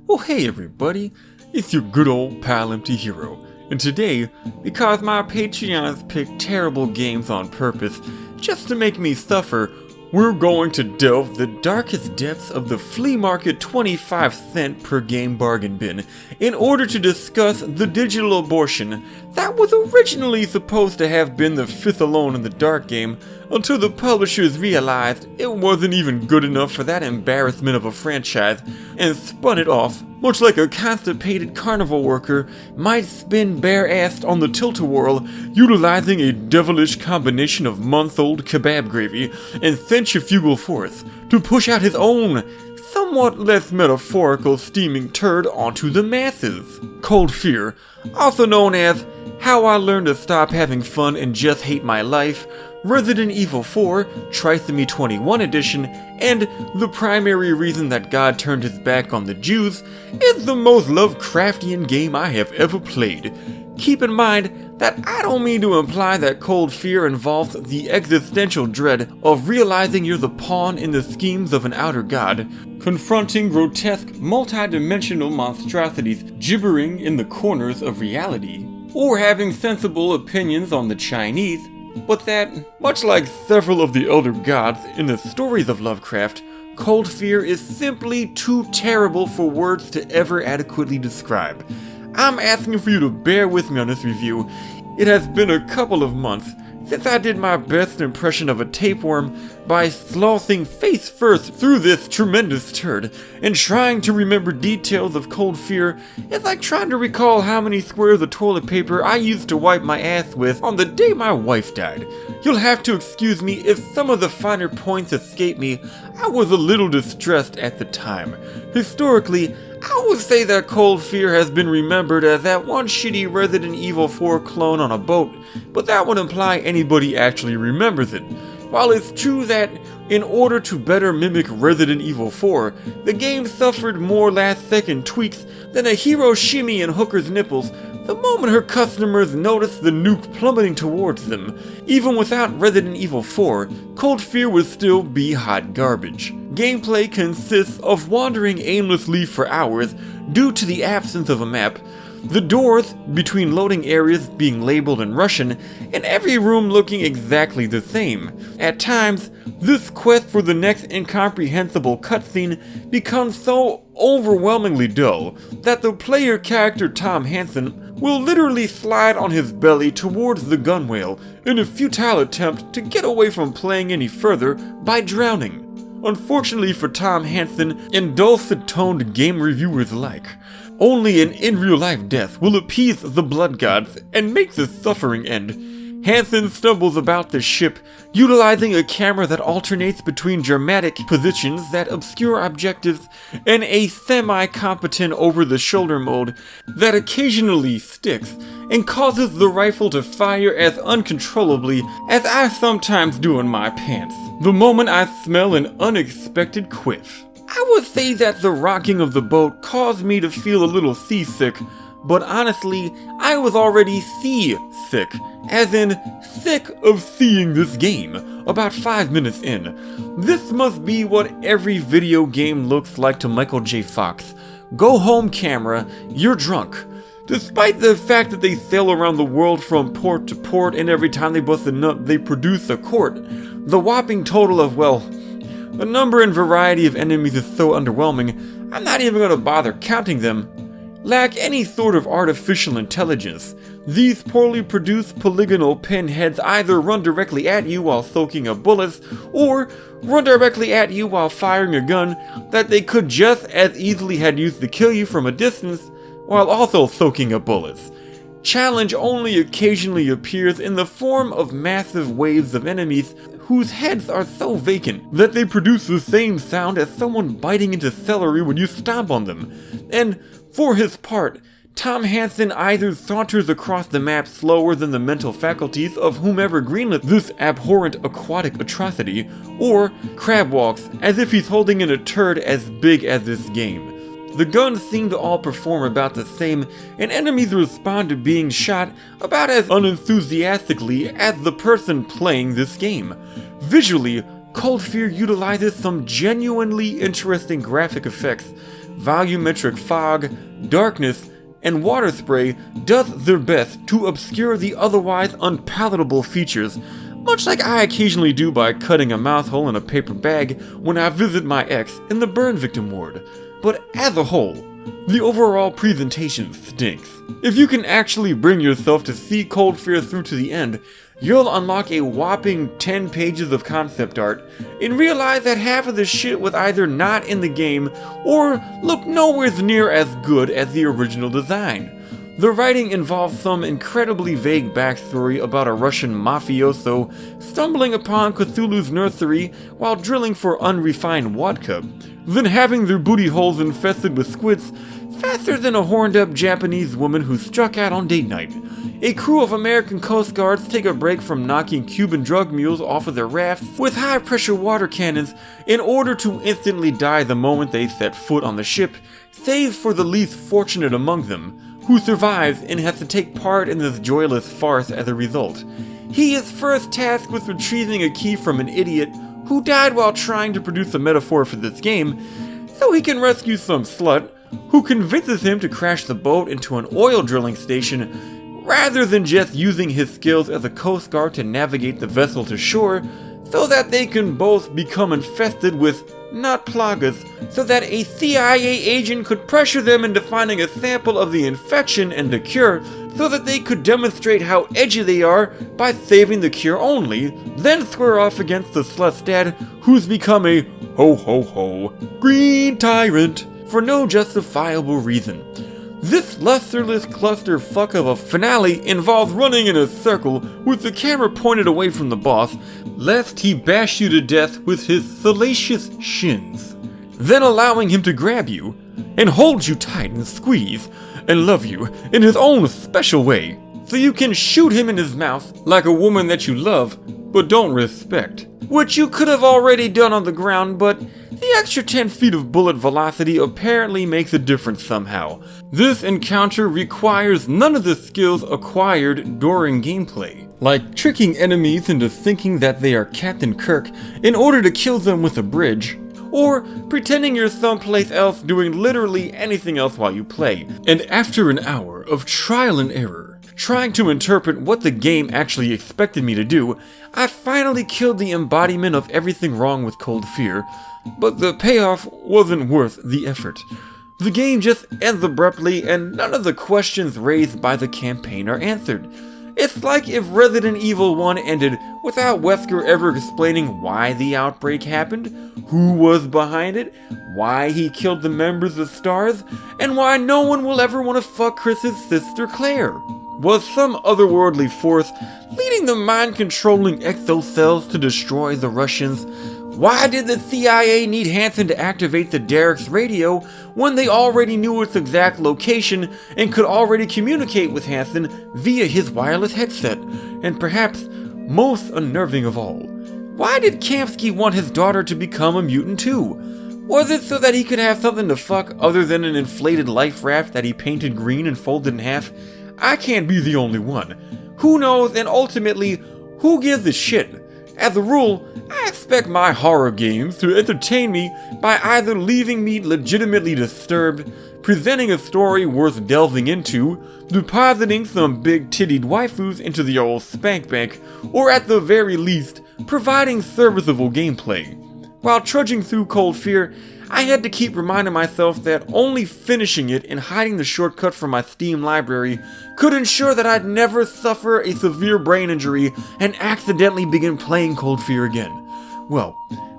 Well, hey everybody, it's your good old pal EmptyHero, and today, because my Patreons picked terrible games on purpose just to make me suffer, we're going to delve the darkest depths of the flea market 25-cent per game bargain bin in order to discuss the digital abortion that was originally supposed to have been the fifth Alone in the Dark game until the publishers realized it wasn't even good enough for that embarrassment of a franchise and spun it off, much like a constipated carnival worker might spin bare-assed on the tilt-a-whirl utilizing a devilish combination of month-old kebab gravy and centrifugal force to push out his own, somewhat less metaphorical steaming turd onto the masses. Cold Fear, also known as How I Learned to Stop Having Fun and Just Hate My Life, Resident Evil 4, Trisomy 21 Edition, and the primary reason that God turned his back on the Jews, is the most Lovecraftian game I have ever played. Keep in mind that I don't mean to imply that Cold Fear involves the existential dread of realizing you're the pawn in the schemes of an outer god, confronting grotesque, multi-dimensional monstrosities gibbering in the corners of reality, or having sensible opinions on the Chinese, but that, much like several of the elder gods in the stories of Lovecraft, Cold Fear is simply too terrible for words to ever adequately describe. I'm asking for you to bear with me on this review. It has been a couple of months since I did my best impression of a tapeworm by slothing face first through this tremendous turd, and trying to remember details of Cold Fear is like trying to recall how many squares of toilet paper I used to wipe my ass with on the day my wife died. You'll have to excuse me if some of the finer points escape me. I was a little distressed at the time. Historically, I would say that Cold Fear has been remembered as that one shitty Resident Evil 4 clone on a boat, but that would imply anybody actually remembers it. While it's true that, in order to better mimic Resident Evil 4, the game suffered more last-second tweaks than a hero shimmy in Hooker's nipples the moment her customers noticed the nuke plummeting towards them. Even without Resident Evil 4, Cold Fear would still be hot garbage. Gameplay consists of wandering aimlessly for hours due to the absence of a map, the doors between loading areas being labeled in Russian, and every room looking exactly the same. At times, this quest for the next incomprehensible cutscene becomes so overwhelmingly dull that the player character Tom Hansen will literally slide on his belly towards the gunwale in a futile attempt to get away from playing any further by drowning. Unfortunately for Tom Hansen and dulcet-toned game reviewers alike, only an in-real-life death will appease the blood gods and make the suffering end. Hansen stumbles about the ship, utilizing a camera that alternates between dramatic positions that obscure objectives and a semi-competent over-the-shoulder mode that occasionally sticks and causes the rifle to fire as uncontrollably as I sometimes do in my pants the moment I smell an unexpected quiff. I would say that the rocking of the boat caused me to feel a little seasick, but honestly, I was already sea-sick, as in sick of seeing this game, about 5 minutes in. This must be what every video game looks like to Michael J. Fox. Go home, camera, you're drunk. Despite the fact that they sail around the world from port to port and every time they bust a nut they produce a quart, the whopping total of, well, the number and variety of enemies is so underwhelming, I'm not even gonna bother counting them, lack any sort of artificial intelligence. These poorly produced polygonal pinheads either run directly at you while soaking up bullets, or run directly at you while firing a gun that they could just as easily have used to kill you from a distance while also soaking up bullets. Challenge only occasionally appears in the form of massive waves of enemies whose heads are so vacant that they produce the same sound as someone biting into celery when you stomp on them. And for his part, Tom Hansen either saunters across the map slower than the mental faculties of whomever greenlit this abhorrent aquatic atrocity, or crab walks as if he's holding in a turd as big as this game. The guns seem to all perform about the same, and enemies respond to being shot about as unenthusiastically as the person playing this game. Visually, Cold Fear utilizes some genuinely interesting graphic effects, volumetric fog, darkness, and water spray does their best to obscure the otherwise unpalatable features, much like I occasionally do by cutting a mouthhole in a paper bag when I visit my ex in the burn victim ward. But as a whole, the overall presentation stinks. If you can actually bring yourself to see Cold Fear through to the end, you'll unlock a whopping 10 pages of concept art and realize that half of the shit was either not in the game or looked nowhere near as good as the original design. The writing involves some incredibly vague backstory about a Russian mafioso stumbling upon Cthulhu's nursery while drilling for unrefined vodka, then having their booty holes infested with squids faster than a horned-up Japanese woman who struck out on date night. A crew of American Coast Guards take a break from knocking Cuban drug mules off of their rafts with high-pressure water cannons in order to instantly die the moment they set foot on the ship, save for the least fortunate among them, who survives and has to take part in this joyless farce as a result. He is first tasked with retrieving a key from an idiot who died while trying to produce a metaphor for this game, so he can rescue some slut who convinces him to crash the boat into an oil drilling station rather than just using his skills as a coast guard to navigate the vessel to shore, so that they can both become infested with nut plagas, so that a CIA agent could pressure them into finding a sample of the infection and the cure, so that they could demonstrate how edgy they are by saving the cure only, then square off against the slut's dad, who's become a ho-ho-ho green tyrant for no justifiable reason. This lusterless clusterfuck of a finale involves running in a circle with the camera pointed away from the boss, lest he bash you to death with his salacious shins, then allowing him to grab you and hold you tight and squeeze and love you in his own special way, so you can shoot him in his mouth like a woman that you love but don't respect, which you could have already done on the ground, but the extra 10 feet of bullet velocity apparently makes a difference somehow. This encounter requires none of the skills acquired during gameplay, like tricking enemies into thinking that they are Captain Kirk in order to kill them with a bridge, or pretending you're someplace else doing literally anything else while you play. And after an hour of trial and error, trying to interpret what the game actually expected me to do, I finally killed the embodiment of everything wrong with Cold Fear, but the payoff wasn't worth the effort. The game just ends abruptly and none of the questions raised by the campaign are answered. It's like if Resident Evil 1 ended without Wesker ever explaining why the outbreak happened, who was behind it, why he killed the members of STARS, and why no one will ever want to fuck Chris's sister Claire. Was some otherworldly force leading the mind-controlling exocells to destroy the Russians? Why did the CIA need Hansen to activate the Derek's radio when they already knew its exact location and could already communicate with Hansen via his wireless headset? And perhaps most unnerving of all, why did Kamsky want his daughter to become a mutant too? Was it so that he could have something to fuck other than an inflated life raft that he painted green and folded in half? I can't be the only one. Who knows, and ultimately, who gives a shit? As a rule, I expect my horror games to entertain me by either leaving me legitimately disturbed, presenting a story worth delving into, depositing some big-tittied waifus into the old spank bank, or at the very least, providing serviceable gameplay. While trudging through Cold Fear, I had to keep reminding myself that only finishing it and hiding the shortcut from my Steam library could ensure that I'd never suffer a severe brain injury and accidentally begin playing Cold Fear again. Well,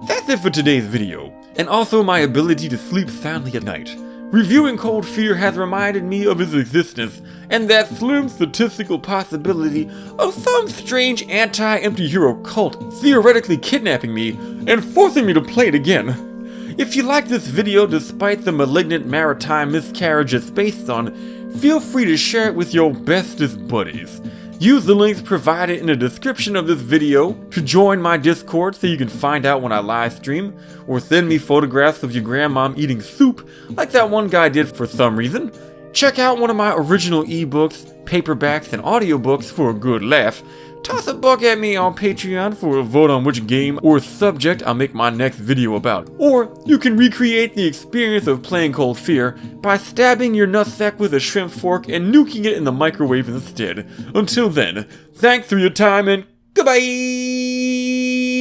that's it for today's video, and also my ability to sleep soundly at night. Reviewing Cold Fear has reminded me of its existence, and that slim statistical possibility of some strange anti-EmptyHero cult theoretically kidnapping me and forcing me to play it again. If you like this video despite the malignant maritime miscarriage it's based on, feel free to share it with your bestest buddies. Use the links provided in the description of this video to join my Discord so you can find out when I live stream, or send me photographs of your grandmom eating soup like that one guy did for some reason. Check out one of my original ebooks, paperbacks, and audiobooks for a good laugh. toss a buck at me on Patreon for a vote on which game or subject I'll make my next video about. Or you can recreate the experience of playing Cold Fear by stabbing your nutsack with a shrimp fork and nuking it in the microwave instead. Until then, thanks for your time and goodbye!